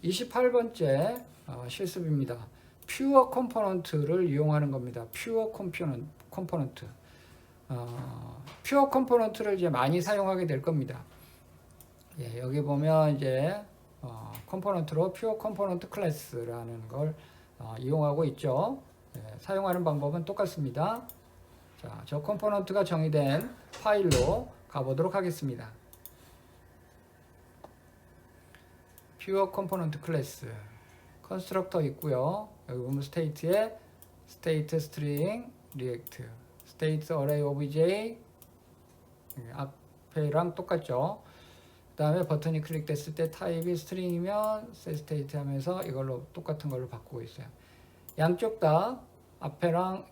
28번째 실습입니다. 퓨어 컴포넌트를 이용하는 겁니다. 퓨어 컴포넌트. 퓨어 컴포넌트를 이제 많이 사용하게 될 겁니다. 예, 여기 보면 이제 컴포넌트로 퓨어 컴포넌트 클래스라는 걸 이용하고 있죠. 예, 사용하는 방법은 똑같습니다. 자, 저 컴포넌트가 정의된 파일로 가보도록 하겠습니다. 퓨어 컴포넌트 클래스 컨스트럭터 있고요. 여기 보면 스테이트에 스테이트 스트링 리액트 스테이트 어레이 오브제 앞에랑 똑같죠. 그 다음에 버튼이 클릭됐을 때 타입이 스트링이면 setState 하면서 이걸로 똑같은 걸로 바꾸고 있어요. 양쪽 다 앞에랑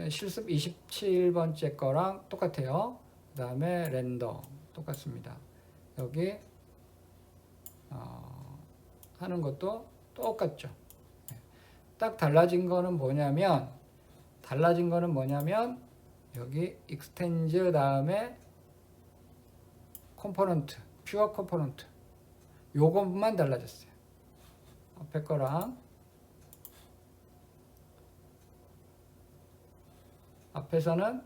실습 27번째 거랑 똑같아요. 그 다음에 렌더 똑같습니다. 여기 하는 것도 똑같죠. 딱 달라진 거는 뭐냐면 여기 extend 다음에 컴포넌트, 퓨어 컴포넌트 요것만 달라졌어요. 앞에 거랑 앞에서는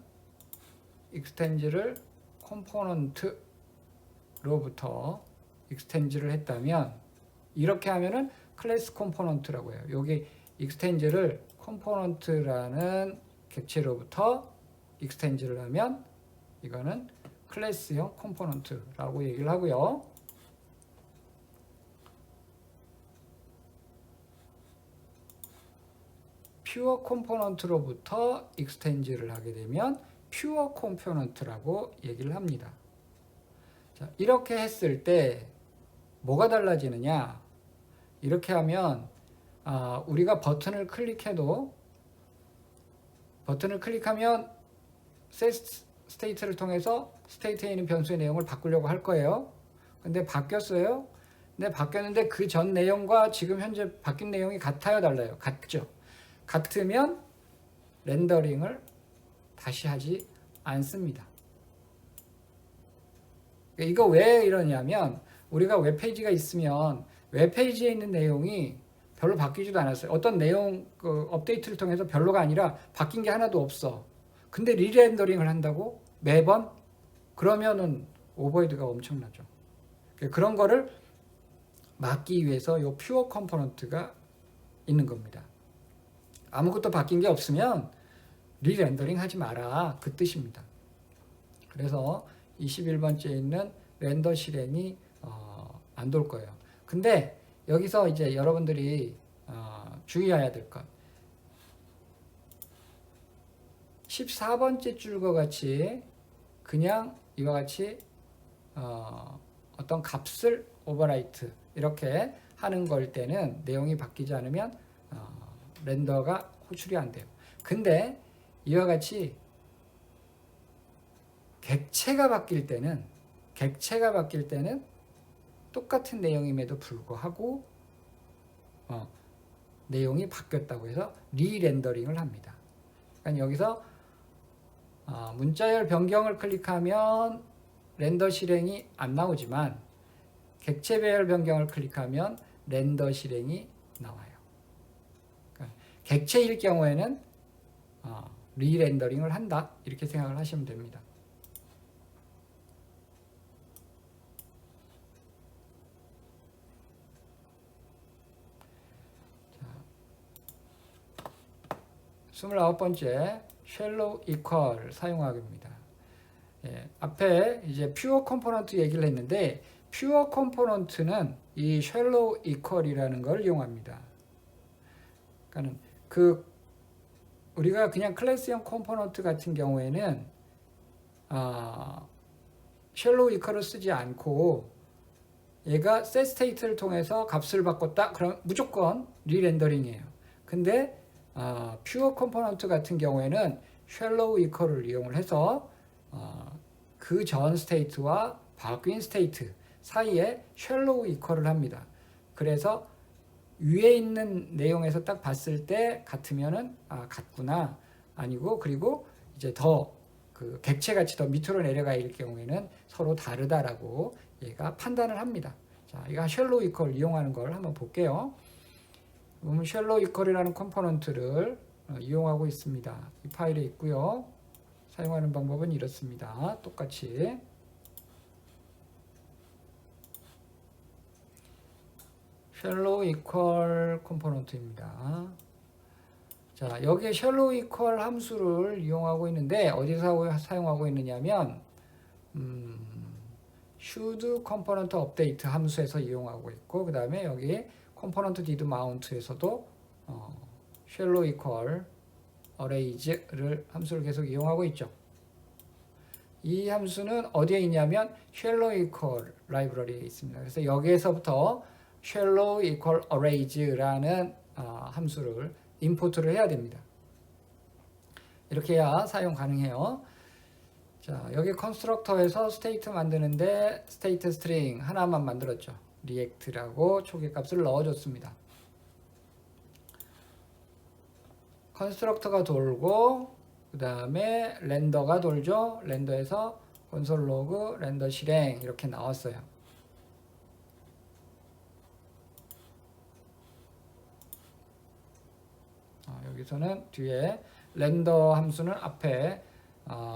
extend를 컴포넌트로부터 extend를 했다면 이렇게 하면은 클래스 컴포넌트라고 해요. 여기 extend를 컴포넌트라는 객체로부터 extend를 하면 이거는 클래스형 컴포넌트라고 얘기를 하고요. 퓨어 컴포넌트로부터 extend를 하게 되면 퓨어 컴포넌트라고 얘기를 합니다. 자, 이렇게 했을 때 뭐가 달라지느냐? 이렇게 하면 우리가 버튼을 클릭해도 버튼을 클릭하면 setState를 통해서 스테이트에 있는 변수의 내용을 바꾸려고 할 거예요. 근데 바뀌었어요. 근데 바뀌었는데 그 전 내용과 지금 현재 바뀐 내용이 같아요, 달라요? 같죠. 같으면 렌더링을 다시 하지 않습니다. 이거 왜 이러냐면 우리가 웹페이지가 있으면 웹페이지에 있는 내용이 별로 바뀌지도 않았어요. 어떤 내용 업데이트를 통해서 별로가 아니라 바뀐 게 하나도 없어. 근데 리렌더링을 한다고 매번? 그러면은 오버헤드가 엄청나죠. 그런 거를 막기 위해서 이 퓨어 컴포넌트가 있는 겁니다. 아무것도 바뀐 게 없으면 리렌더링 하지 마라, 그 뜻입니다. 그래서 21번째에 있는 렌더 실행이 안 돌 거예요. 근데 여기서 이제 여러분들이 주의해야 될 것, 14번째 줄과 같이 그냥 이와 같이 어떤 값을 오버라이트 이렇게 하는 걸 때는 내용이 바뀌지 않으면 렌더가 호출이 안 돼요. 근데 이와 같이 객체가 바뀔 때는 똑같은 내용임에도 불구하고 내용이 바뀌었다고 해서 리렌더링을 합니다. 그러니까 여기서 문자열 변경을 클릭하면 렌더 실행이 안 나오지만 객체 배열 변경을 클릭하면 렌더 실행이 나와요. 그러니까 객체일 경우에는 리렌더링을 한다, 이렇게 생각을 하시면 됩니다. 자, 29번째 shallow equal 사용하기입니다. 예, 앞에 이제 퓨어 컴포넌트 얘기를 했는데 퓨어 컴포넌트는 이 shallow equal이라는 걸 이용합니다. 그러니까 우리가 그냥 클래스형 컴포넌트 같은 경우에는 shallow equal을 쓰지 않고 얘가 setState를 통해서 값을 바꿨다, 그럼 무조건 리렌더링이에요. 근데 퓨어 컴포넌트 같은 경우에는 shallow equal을 이용을 해서 그 전 스테이트와 바뀐 스테이트 사이에 shallow equal을 합니다. 그래서 위에 있는 내용에서 딱 봤을 때 같으면은 같구나, 아니고, 그리고 이제 더 그 객체같이 더 밑으로 내려가 있을 경우에는 서로 다르다라고 얘가 판단을 합니다. 자, 자, 이거 쉘로 이퀄 이용하는 걸 한번 볼게요. 그러면 쉘로 이퀄이라는 컴포넌트를 이용하고 있습니다. 이 파일에 있고요. 사용하는 방법은 이렇습니다. 똑같이 쉘로 이퀄 컴포넌트입니다. 자, 여기에 쉘로 이퀄 함수를 이용하고 있는데 어디서 사용하고 있느냐면 should component update 함수에서 이용하고 있고, 그 다음에 여기 component did mount에서도 쉘로 이퀄 arrays를 함수를 계속 이용하고 있죠. 이 함수는 어디에 있냐면 쉘로 이퀄 라이브러리에 있습니다. 그래서 여기에서부터 쉘로 이퀄 arrays라는 함수를 임포트를 해야 됩니다. 이렇게 해야 사용 가능해요. 자, 여기 컨스트럭터에서 스테이트 만드는데 스테이트 스트링 하나만 만들었죠. 리액트라고 초기값을 넣어줬습니다. 컨스트럭터가 돌고 그 다음에 렌더가 돌죠. 렌더에서 콘솔 로그 렌더 실행 이렇게 나왔어요. 여기서는 뒤에 렌더 함수는 앞에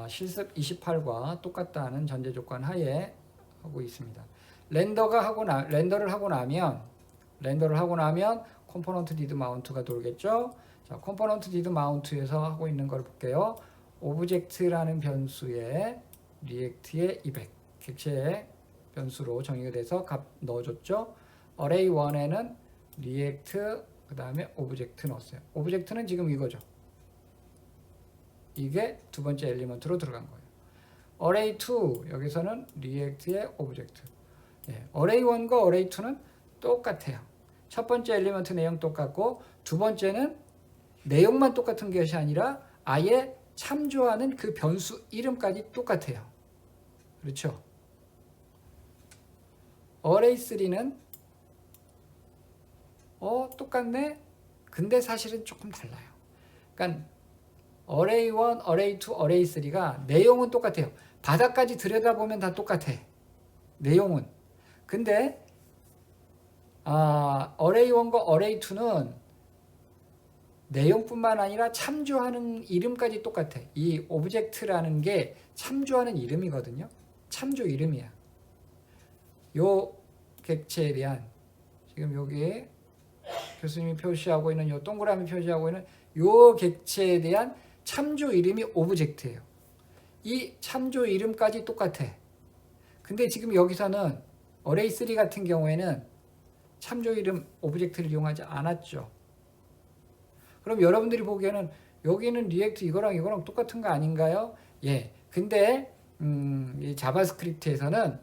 실습 28과 똑같다는 전제 조건 하에 하고 있습니다. 렌더를 하고 나면 컴포넌트 디드 마운트가 돌겠죠. 자, 컴포넌트 디드 마운트에서 하고 있는 걸 볼게요. 오브젝트라는 변수에 리액트의 200 객체의 변수로 정의가 돼서 값 넣어줬죠. 어레이 1에는 리액트 그 다음에 오브젝트 넣었어요. 오브젝트는 지금 이거죠. 이게 두 번째 엘리먼트로 들어간 거예요. 어레이 2 여기서는 리액트의 오브젝트. 어레이 1과 어레이 2는 똑같아요. 첫 번째 엘리먼트 내용 똑같고 두 번째는 내용만 똑같은 것이 아니라 아예 참조하는 그 변수 이름까지 똑같아요. 그렇죠? 어레이 3는 똑같네? 근데 사실은 조금 달라요. 그러니까 어레이 1, 어레이 2, 어레이 3가 내용은 똑같아요. 바닥까지 들여다보면 다 똑같아. 내용은. 근데 어레이 1과 어레이 2는 내용뿐만 아니라 참조하는 이름까지 똑같아. 이 오브젝트라는 게 참조하는 이름이거든요. 참조 이름이야. 요 객체에 대한 지금 여기 교수님이 표시하고 있는 요 동그라미 표시하고 있는 요 객체에 대한 참조 이름이 오브젝트예요. 이 참조 이름까지 똑같아. 근데 지금 여기서는 어레이 3 같은 경우에는 참조 이름 오브젝트를 이용하지 않았죠. 그럼 여러분들이 보기에는 여기는 리액트 이거랑 똑같은 거 아닌가요? 예. 근데 이 자바스크립트에서는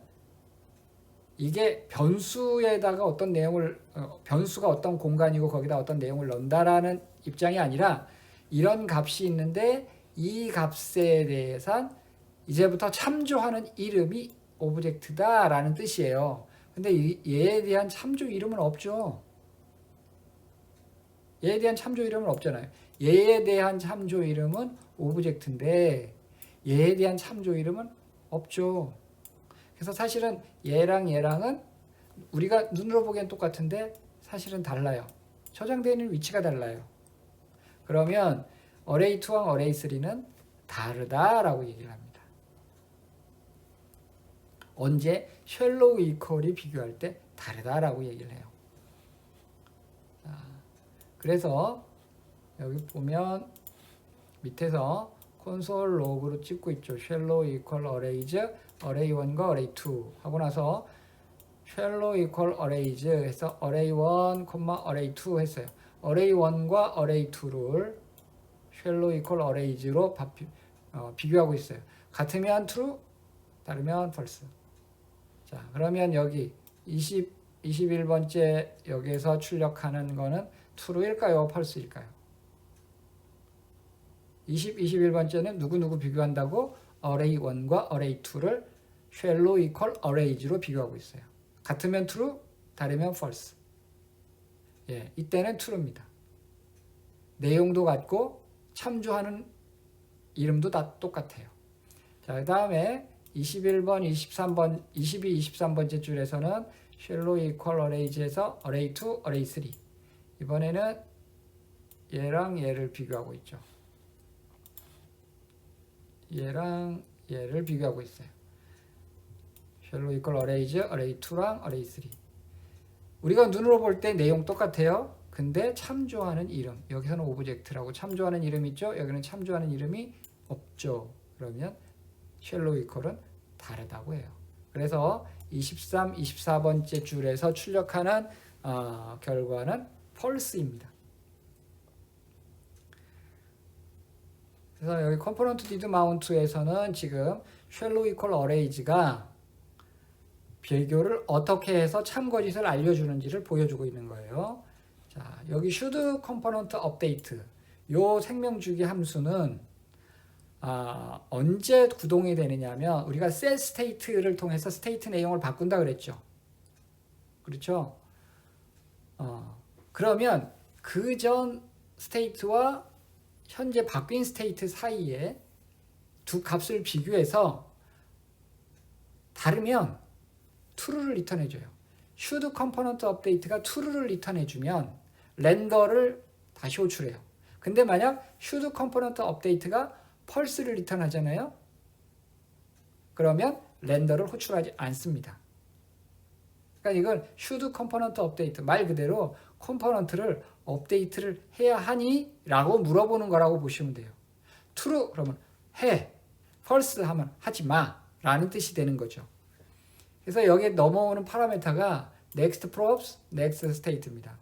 이게 변수에다가 어떤 내용을 변수가 어떤 공간이고 거기다 어떤 내용을 넣는다라는 입장이 아니라 이런 값이 있는데 이 값에 대해서 이제부터 참조하는 이름이 오브젝트다라는 뜻이에요. 근데 얘에 대한 참조 이름은 없죠. 얘에 대한 참조 이름은 없잖아요. 얘에 대한 참조 이름은 오브젝트인데 얘에 대한 참조 이름은 없죠. 그래서 사실은 얘랑은 우리가 눈으로 보기엔 똑같은데 사실은 달라요. 저장되어 있는 위치가 달라요. 그러면 어레이 2와 어레이 3는 다르다라고 얘기를 합니다. 언제? 쉘로우 이퀄이 비교할 때 다르다라고 얘기를 해요. 그래서 여기 보면 밑에서 콘솔 로그로 찍고 있죠. 쉘로우 이퀄 어레이즈 어레이 1과 어레이 2 하고 나서 쉘로우 이퀄 어레이즈 해서 어레이 1, 어레이 2 했어요. 어레이 1과 어레이 2를 쉘로우 이퀄 어레이즈로 비교하고 있어요. 같으면 true, 다르면 false. 자, 그러면 여기 21번째 여기에서 출력하는 거는 true일까요? false일까요? 21번째는 누구 비교한다고? array 1과 array 2를 shallow equal arrays로 비교하고 있어요. 같으면 true, 다르면 false. 예, 이때는 true입니다. 내용도 같고 참조하는 이름도 다 똑같아요. 자, 그 다음에 21번, 23번, 22, 23번째 줄에서는 shallow equal arrays에서 array 2, array 3. 이번에는 얘랑 얘를 비교하고 있죠. 얘랑 얘를 비교하고 있어요. shallow equal arrays, array 2랑 array 3. 우리가 눈으로 볼 때 내용 똑같아요. 근데 참조하는 이름, 여기서는 오브젝트라고 참조하는 이름이 있죠. 여기는 참조하는 이름이 없죠. 그러면 shallow equal은 다르다고 해요. 그래서 23, 24번째 줄에서 출력하는 결과는 false입니다. 그래서 여기 component did mount에서는 지금 shallow equal arrays가 비교를 어떻게 해서 참거짓을 알려주는지를 보여주고 있는 거예요. 자, 여기 should component update 요 생명주기 함수는 언제 구동이 되느냐면 우리가 set state를 통해서 state 내용을 바꾼다 그랬죠. 그렇죠? 그러면 그 전 state와 현재 바뀐 state 사이에 두 값을 비교해서 다르면 true를 리턴해줘요. should component update가 true를 리턴해주면 렌더를 다시 호출해요. 근데 만약 should component update가 false를 리턴하잖아요. 그러면 렌더를 호출하지 않습니다. 그러니까 이걸 should component update 말 그대로 컴포넌트를 업데이트를 해야 하니? 라고 물어보는 거라고 보시면 돼요. true 그러면 해, false 하면 하지 마 라는 뜻이 되는 거죠. 그래서 여기에 넘어오는 파라미터가 next props, next state입니다.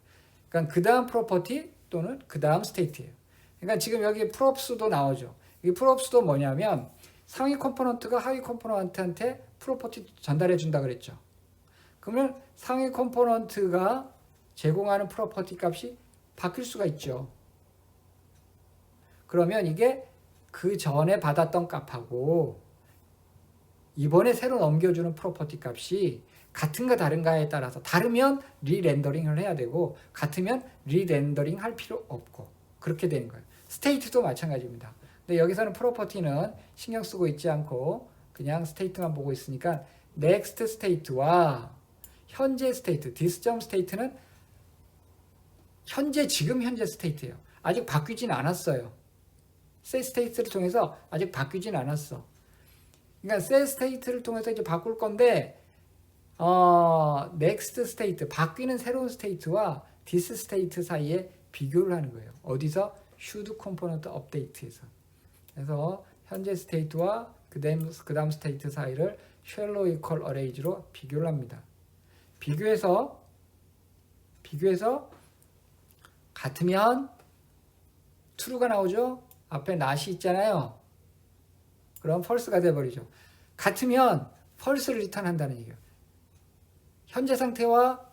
그러니까 그 다음 프로퍼티 또는 그 다음 state예요. 그러니까 지금 여기 props도 나오죠. 이 props도 뭐냐면 상위 컴포넌트가 하위 컴포넌트한테 프로퍼티 전달해 준다 그랬죠. 그러면 상위 컴포넌트가 제공하는 프로퍼티 값이 바뀔 수가 있죠. 그러면 이게 그 전에 받았던 값하고 이번에 새로 넘겨주는 프로퍼티 값이 같은가 다른가에 따라서 다르면 리렌더링을 해야 되고 같으면 리렌더링 할 필요 없고 그렇게 되는 거예요. 스테이트도 마찬가지입니다. 근데 여기서는 프로퍼티는 신경 쓰고 있지 않고 그냥 스테이트만 보고 있으니까 next state와 현재 스테이트, this.state state는 지금 현재 스테이트예요. 아직 바뀌진 않았어요. set state를 통해서 아직 바뀌진 않았어. 그러니까 set state를 통해서 이제 바꿀 건데 next state, 바뀌는 새로운 스테이트와 this state 사이에 비교를 하는 거예요. 어디서? should component update에서. 그래서 현재 스테이트와 그 다음 스테이트 사이를 shallow equal arrays로 비교를 합니다. 비교해서 같으면 true가 나오죠. 앞에 not이 있잖아요. 그럼 false가 돼버리죠. 같으면 false를 리턴한다는 얘기예요. 현재 상태와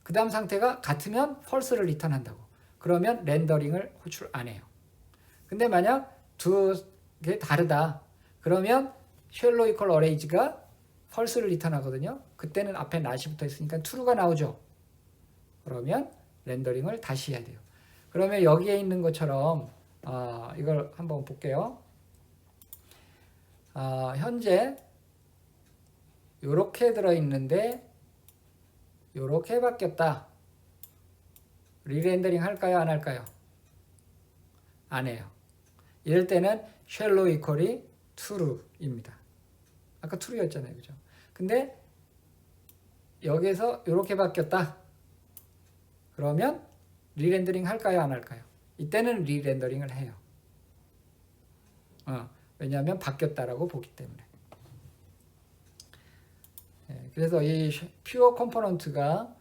그 다음 상태가 같으면 false를 리턴한다고. 그러면 렌더링을 호출 안 해요. 근데 만약 두 개 다르다. 그러면 shallow equal arrays가 false를 리턴하거든요. 그때는 앞에 not이 붙어 있으니까 true가 나오죠. 그러면 렌더링을 다시 해야 돼요. 그러면 여기에 있는 것처럼 이걸 한번 볼게요. 현재 이렇게 들어있는데 이렇게 바뀌었다. 리렌더링 할까요? 안 할까요? 안 해요. 이럴 때는 shallow equal이 true입니다. 아까 true였잖아요. 그죠? 근데 여기서 이렇게 바뀌었다. 그러면 리렌더링 할까요? 안 할까요? 이때는 리렌더링을 해요. 왜냐하면 바뀌었다라고 보기 때문에. 그래서 이 pure 컴포넌트가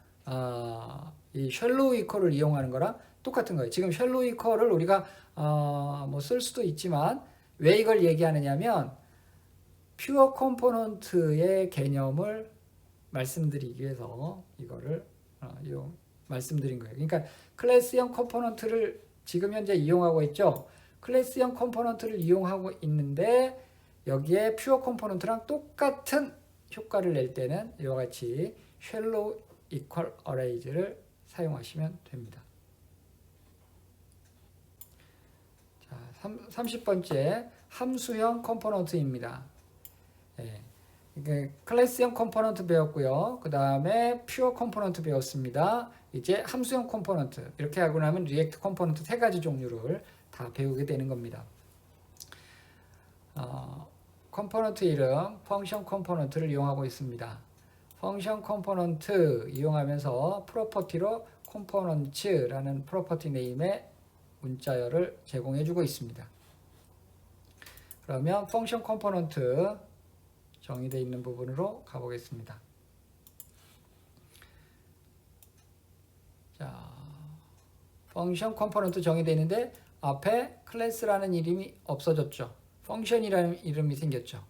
이 shallow equal을 이용하는 거랑 똑같은 거예요. 지금 shallow equal을 우리가 뭐 쓸 수도 있지만 왜 이걸 얘기하느냐면 pure 컴포넌트의 개념을 말씀드리기 위해서 이거를 말씀드린 거예요. 그러니까 클래스형 컴포넌트를 지금 현재 이용하고 있죠. 클래스형 컴포넌트를 이용하고 있는데 여기에 퓨어 컴포넌트랑 똑같은 효과를 낼 때는 이와 같이 shallow equal arrays를 사용하시면 됩니다. 자, 30번째 함수형 컴포넌트입니다. 이게 클래스형 컴포넌트 배웠고요. 그 다음에 퓨어 컴포넌트 배웠습니다. 이제 함수형 컴포넌트 이렇게 하고 나면 리액트 컴포넌트 세 가지 종류를 다 배우게 되는 겁니다. 컴포넌트 이름 펑션 컴포넌트를 이용하고 있습니다. 펑션 컴포넌트 이용하면서 프로퍼티로 컴포넌츠라는 프로퍼티 네임의 문자열을 제공해 주고 있습니다. 그러면 펑션 컴포넌트 정의되어 있는 부분으로 가보겠습니다. 자, 펑션 컴포넌트 정의되어 있는데 앞에 클래스라는 이름이 없어졌죠. 펑션이라는 이름이 생겼죠.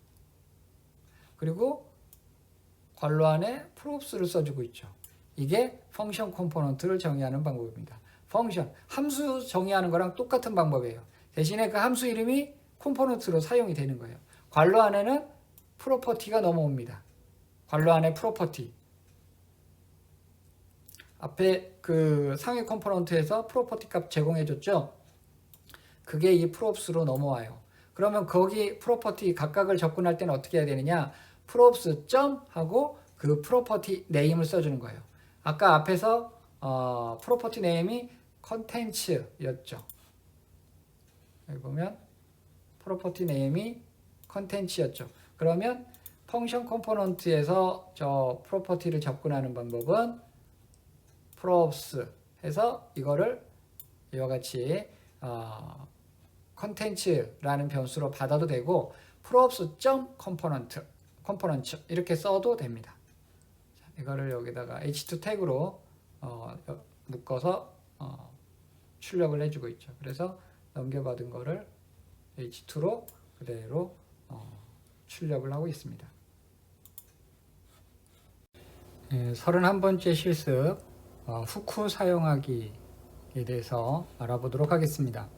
그리고 괄호 안에 props를 써주고 있죠. 이게 펑션 컴포넌트를 정의하는 방법입니다. 펑션, 함수 정의하는 거랑 똑같은 방법이에요. 대신에 그 함수 이름이 컴포넌트로 사용이 되는 거예요. 괄호 안에는 프로퍼티가 넘어옵니다. 괄호 안에 프로퍼티. 앞에 그 상위 컴포넌트에서 프로퍼티 값 제공해줬죠. 그게 이 props로 넘어와요. 그러면 거기 프로퍼티 각각을 접근할 때는 어떻게 해야 되느냐? props 점 하고 그 프로퍼티 네임을 써주는 거예요. 아까 앞에서 프로퍼티 네임이 컨텐츠였죠. 여기 보면 프로퍼티 네임이 컨텐츠였죠. 그러면 펑션 컴포넌트에서 저 프로퍼티를 접근하는 방법은 props 해서 이거를 이와 같이 컨텐츠라는 변수로 받아도 되고 props.component 이렇게 써도 됩니다. 자, 이거를 여기다가 h2 태그로 묶어서 출력을 해주고 있죠. 그래서 넘겨받은 거를 h2로 그대로 출력을 하고 있습니다. 31번째 실습 후크 사용하기에 대해서 알아보도록 하겠습니다.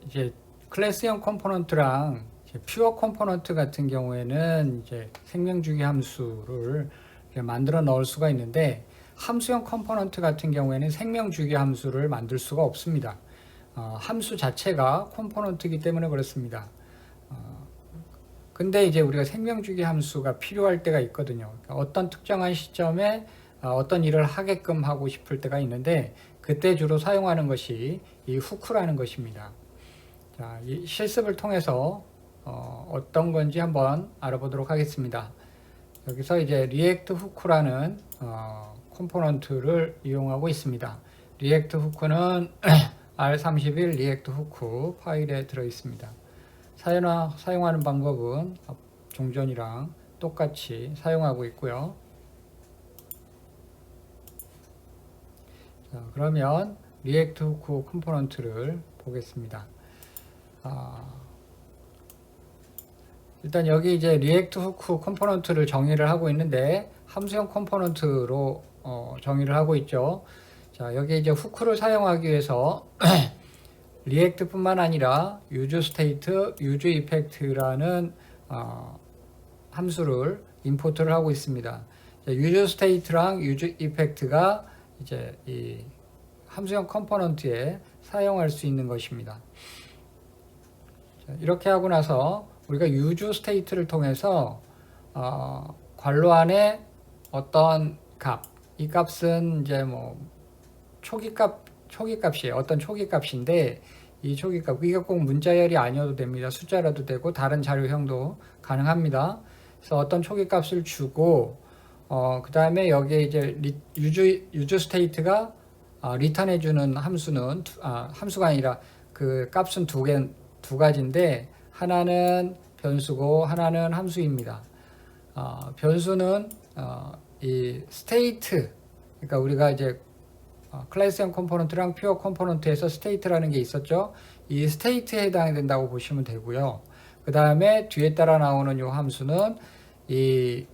이제 클래스형 컴포넌트랑 퓨어 컴포넌트 같은 경우에는 이제 생명주기 함수를 만들어 넣을 수가 있는데 함수형 컴포넌트 같은 경우에는 생명주기 함수를 만들 수가 없습니다. 함수 자체가 컴포넌트이기 때문에 그렇습니다. 근데 이제 우리가 생명주기 함수가 필요할 때가 있거든요. 그러니까 어떤 특정한 시점에 어떤 일을 하게끔 하고 싶을 때가 있는데 그때 주로 사용하는 것이 이 후크라는 것입니다. 자, 이 실습을 통해서 어떤 건지 한번 알아보도록 하겠습니다. 여기서 이제 리액트 후크라는 컴포넌트를 이용하고 있습니다. 리액트 후크는 R31 리액트 후크 파일에 들어 있습니다. 사용하는 방법은 종전이랑 똑같이 사용하고 있고요. 자, 그러면 리액트 후크 컴포넌트를 보겠습니다. 일단 여기 이제 리액트 후크 컴포넌트를 정의를 하고 있는데 함수형 컴포넌트로 정의를 하고 있죠. 자, 여기 이제 후크를 사용하기 위해서 리액트뿐만 아니라 use state, use effect라는 함수를 임포트를 하고 있습니다. use state랑 use effect가 이제 이 함수형 컴포넌트에 사용할 수 있는 것입니다. 자, 이렇게 하고 나서 우리가 use state를 통해서 괄호 안에 어떤 값, 이 값은 이제 뭐 초기값이에요. 어떤 초기값인데 이 초기값, 이게 꼭 문자열이 아니어도 됩니다. 숫자라도 되고 다른 자료형도 가능합니다. 그래서 어떤 초기값을 주고 그 다음에 여기에 이제 use state가 리턴해주는 함수는 함수가 아니라 그 값은 두 가지인데 하나는 변수고 하나는 함수입니다. 변수는 이 state, 그러니까 우리가 이제 클래스형 컴포넌트랑 퓨어 컴포넌트에서 state라는 게 있었죠. 이 state에 해당이 된다고 보시면 되고요. 그 다음에 뒤에 따라 나오는 이 함수는 이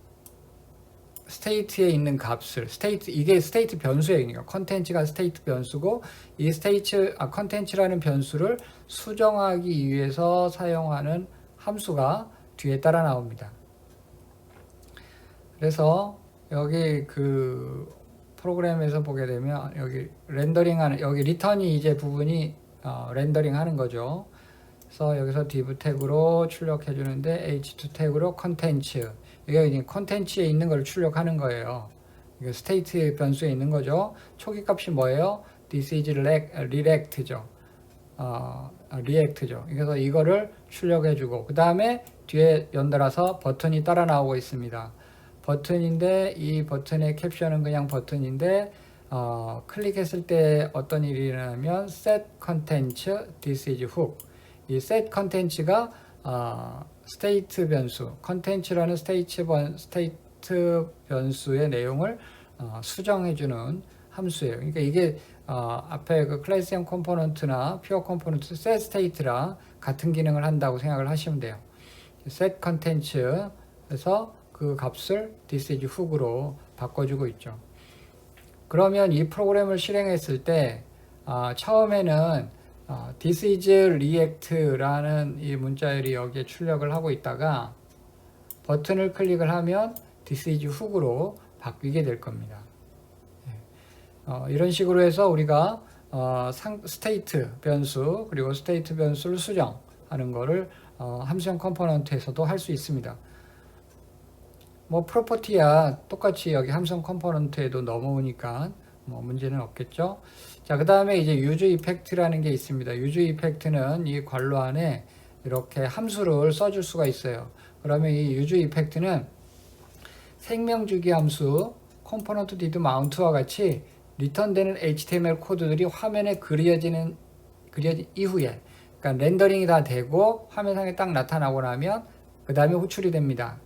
state에 있는 값을 이게 state 변수예요. 그러니까 컨텐츠가 state 변수고 이 state 컨텐츠라는 변수를 수정하기 위해서 사용하는 함수가 뒤에 따라 나옵니다. 그래서 여기 그 프로그램에서 보게 되면 여기 렌더링하는 여기 리턴이 이제 부분이 렌더링하는 거죠. 그래서 여기서 div 태그로 출력해 주는데 h2 태그로 컨텐츠. 이게 이제 컨텐츠에 있는 걸 출력하는 거예요. 이게 스테이트 변수에 있는 거죠. 초기 값이 뭐예요? this is react죠. react죠. 그래서 이거를 출력해 주고 그 다음에 뒤에 연달아서 버튼이 따라 나오고 있습니다. 버튼인데 이 버튼의 캡션은 그냥 버튼인데 클릭했을 때 어떤 일이 일어나면 set content this is hook. 이 set content가 스테이트 변수, 컨텐츠라는 스테이트 변수의 내용을 수정해주는 함수예요. 그러니까 이게 앞에 그 클래스형 컴포넌트나 퓨어 컴포넌트 set state랑 같은 기능을 한다고 생각을 하시면 돼요. set content에서 그 값을 this is hook으로 바꿔주고 있죠. 그러면 이 프로그램을 실행했을 때 처음에는 this is react라는 이 문자열이 여기에 출력을 하고 있다가 버튼을 클릭을 하면 this is hook으로 바뀌게 될 겁니다. 이런 식으로 해서 우리가 스테이트 변수 그리고 스테이트 변수를 수정하는 거를 함수형 컴포넌트에서도 할 수 있습니다. 뭐 프로퍼티야 똑같이 여기 함수형 컴포넌트에도 넘어오니까 뭐 문제는 없겠죠. 자, 그 다음에 이제 유즈 이펙트라는 게 있습니다. 유즈 이펙트는 이 괄호 안에 이렇게 함수를 써줄 수가 있어요. 그러면 이 유즈 이펙트는 생명주기 함수 컴포넌트 did mount와 같이 리턴되는 HTML 코드들이 화면에 그려진 이후에 그러니까 렌더링이 다 되고 화면상에 딱 나타나고 나면 그 다음에 호출이 됩니다.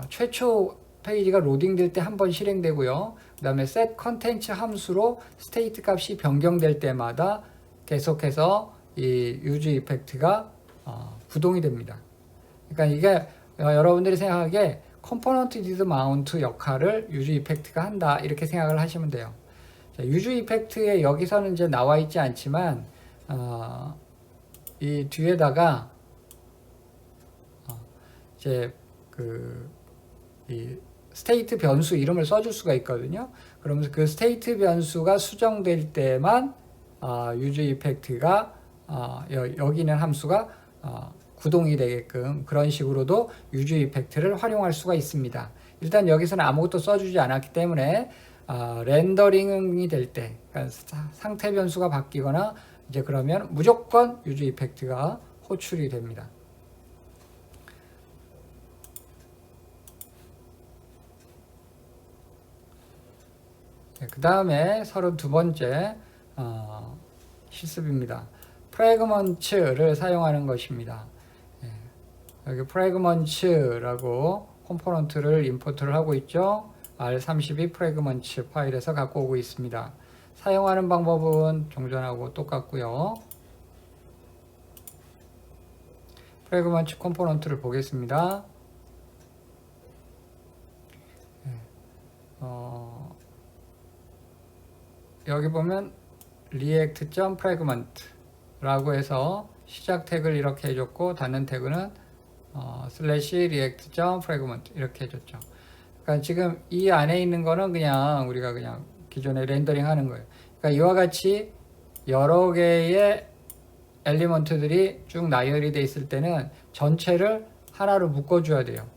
최초 페이지가 로딩될 때 한 번 실행되고요. 그 다음에 set content 함수로 스테이트 값이 변경될 때마다 계속해서 이 use 이펙트가 구동이 됩니다. 그러니까 이게 여러분들이 생각하기에 컴포넌트 did mount 역할을 use 이펙트가 한다 이렇게 생각을 하시면 돼요. 자, use 이펙트에 여기서는 이제 나와 있지 않지만 이 뒤에다가 이제 이 스테이트 변수 이름을 써줄 수가 있거든요. 그러면서 그 스테이트 변수가 수정될 때만 use 이펙트가 여기 있는 함수가 구동이 되게끔 그런 식으로도 use 이펙트를 활용할 수가 있습니다. 일단 여기서는 아무것도 써주지 않았기 때문에 렌더링이 될 때, 그러니까 상태 변수가 바뀌거나 이제 그러면 무조건 use 이펙트가 호출이 됩니다. 그 다음에 32번째 실습입니다. 프래그먼츠를 사용하는 것입니다. 여기 프래그먼츠라고 컴포넌트를 임포트를 하고 있죠. R32 프래그먼츠 파일에서 갖고 오고 있습니다. 사용하는 방법은 종전하고 똑같고요. 프래그먼츠 컴포넌트를 보겠습니다. 여기 보면 react.fragment 라고 해서 시작 태그를 이렇게 해줬고 닫는 태그는 /react.fragment 이렇게 해줬죠. 그러니까 지금 이 안에 있는 거는 그냥 우리가 그냥 기존에 렌더링 하는 거예요. 그러니까 이와 같이 여러 개의 엘리먼트들이 쭉 나열이 돼 있을 때는 전체를 하나로 묶어줘야 돼요.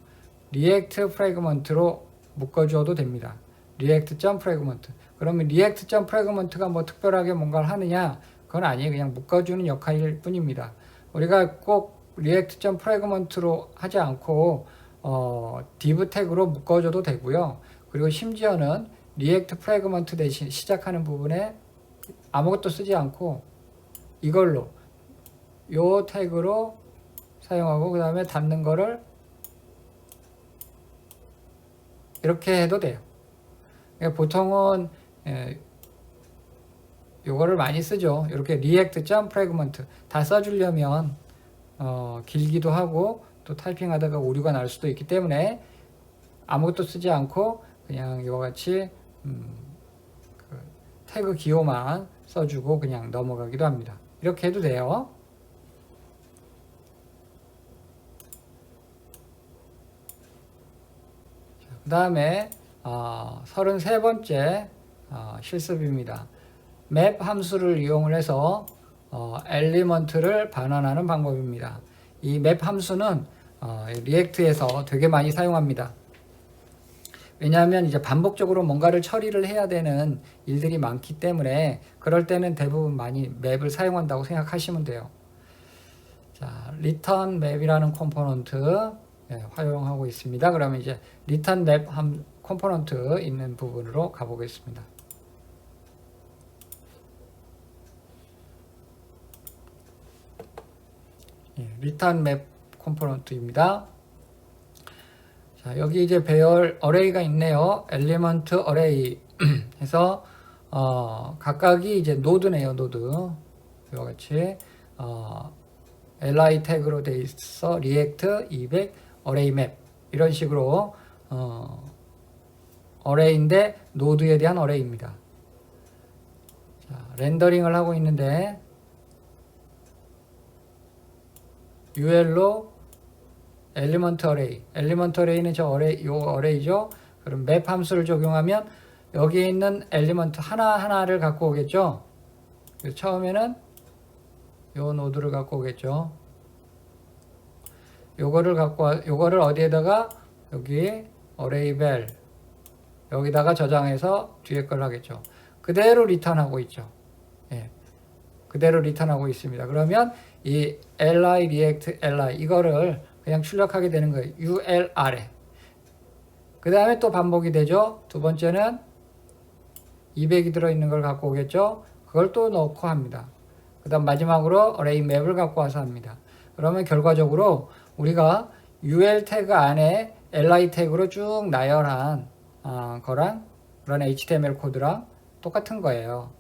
react fragment로 묶어줘도 됩니다. react.fragment. 그러면 react.fragment가 뭐 특별하게 뭔가를 하느냐? 그건 아니에요. 그냥 묶어주는 역할일 뿐입니다. 우리가 꼭 react.fragment로 하지 않고 div 태그로 묶어줘도 되고요. 그리고 심지어는 react fragment 대신 시작하는 부분에 아무것도 쓰지 않고 이걸로 요 태그로 사용하고 그 다음에 닫는 거를 이렇게 해도 돼요. 그러니까 보통은 요거를 많이 쓰죠. 이렇게 react.fragment 다 써주려면 길기도 하고 또 타이핑하다가 오류가 날 수도 있기 때문에 아무것도 쓰지 않고 그냥 이와 같이 그 태그 기호만 써주고 그냥 넘어가기도 합니다. 이렇게 해도 돼요. 그 다음에 33번째 실습입니다. map 함수를 이용을 해서 엘리먼트를 반환하는 방법입니다. 이 맵 함수는 리액트에서 되게 많이 사용합니다. 왜냐하면 이제 반복적으로 뭔가를 처리를 해야 되는 일들이 많기 때문에 그럴 때는 대부분 많이 맵을 사용한다고 생각하시면 돼요. 자, return map이라는 컴포넌트 활용하고 있습니다. 그러면 이제 return map 컴포넌트 있는 부분으로 가보겠습니다. return map 컴포넌트입니다. 자, 여기 이제 배열 어레이가 있네요. 엘리먼트 어레이 해서 각각이 이제 노드네요. 노드 이와 같이 li 태그로 돼 있어 react 200 어레이 맵 이런 식으로 어레이인데 노드에 대한 어레이입니다. 자, 렌더링을 하고 있는데 UL로 엘리먼트 어레이, 엘리먼트 어레이는 요 어레이죠. 그럼 맵 함수를 적용하면 여기에 있는 엘리먼트 하나하나를 갖고 오겠죠. 처음에는 요 노드를 갖고 오겠죠. 요거를 어디에다가 여기 어레이 벨 여기다가 저장해서 뒤에 걸 하겠죠. 그대로 리턴하고 있죠. 예. 그대로 리턴하고 있습니다. 그러면 이 li react li 이거를 그냥 출력하게 되는 거예요. ULR에. 그 다음에 또 반복이 되죠. 두 번째는 200이 들어있는 걸 갖고 오겠죠. 그걸 또 넣고 합니다. 그 다음 마지막으로 어레이 맵을 갖고 와서 합니다. 그러면 결과적으로 우리가 UL 태그 안에 li 태그로 쭉 나열한 거랑 그런 HTML 코드랑 똑같은 거예요.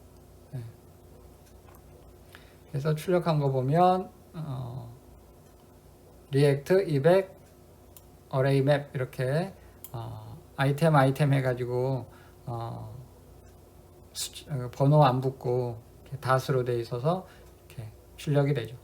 그래서 출력한 거 보면 리액트 200 어레이 맵 이렇게 아이템 해가지고 번호 안 붙고 닷으로 돼 있어서 이렇게 출력이 되죠.